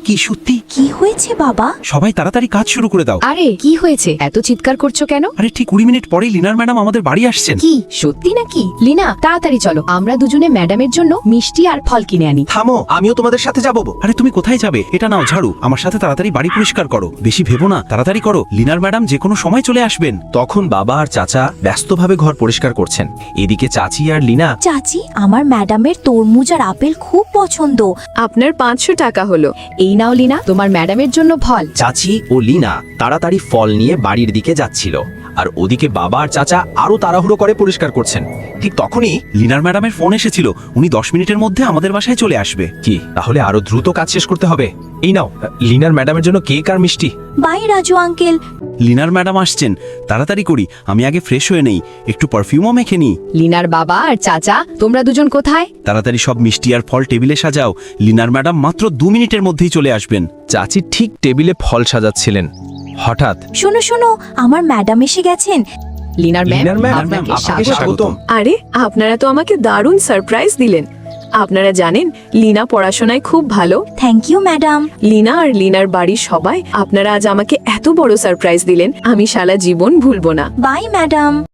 কি সত্যি? কি হয়েছে বাবা? সবাই তাড়াতাড়ি কাজ শুরু করে দাও। আরে কি হয়েছে, এত চিৎকার করছো কেন? আরে ঠিক 20 মিনিট পরেই লিনার ম্যাডাম আমাদের বাড়ি আসছেন। কি সত্যি নাকি? লিনা তাড়াতাড়ি চলো, আমরা দুজনে ম্যাডামের জন্য মিষ্টি আর ফল কিনে আনি। থামো, আমিও তোমাদের সাথে যাবো। আরে তুমি কোথায় যাবে? এটা নাও ঝাড়ু, আমার সাথে তাড়াতাড়ি বাড়ি পরিষ্কার করো। বেশি ভেবো না, তাড়াতাড়ি করো, লিনার ম্যাডাম যে কোনো সময় চলে আসবেন। তখন বাবা আর চাচা ব্যস্তভাবে ঘর পরিষ্কার করছেন। এদিকে চাচি আর লিনা। চাচি, আমার ম্যাডামের তরমুজ আর আপেল খুব পছন্দ। আপনার 500 টাকা হলো। এই নাও লিনা, তোমার ম্যাডামের জন্য ফল। চাচি ও লিনা তাড়াতাড়ি ফল নিয়ে বাড়ির দিকে যাচ্ছিল, আর ওদিকে বাবা আর চাচা আরো তাড়াহুড়ো করে পরিষ্কার করছেন। ঠিক তখনই লিনার ম্যাডামের ফোন এসেছিল, উনি 10 মিনিটের মধ্যে আমাদের বাসায় চলে আসবে। কি, তাহলে আরো দ্রুত কাজ শেষ করতে হবে। এই নাও লিনার ম্যাডামের জন্য কেক আর মিষ্টি। Bye Raju uncle. লিনার ম্যাডাম আসছেন, তাড়াতাড়ি করি, আমি আগে ফ্রেশ হয়ে নেই, একটু পারফিউমও মেখে নিই। লিনার বাবা আর চাচা, তোমরা দুজন কোথায়? তাড়াতাড়ি সব মিষ্টি আর ফল টেবিলে সাজাও, লিনার ম্যাডাম মাত্র 2 মিনিটের মধ্যেই চলে আসবেন। চাচি ঠিক টেবিলে ফল সাজাচ্ছিলেন, হঠাৎ শোনো শোনো, আমার ম্যাডাম এসে গেছেন। লিনার ম্যাম, আপনাকে আপনাকে স্বাগতম। আরে আপনারা তো আমাকে দারুণ সারপ্রাইজ দিলেন। আপনারা জানেন লিনা পড়াশোনায় খুব ভালো। Thank you madam. লিনা আর লিনার বাড়ির সবাই, আপনারা আজ আমাকে এত বড় সারপ্রাইজ দিলেন, আমি সারা জীবন ভুলবো না। Bye madam.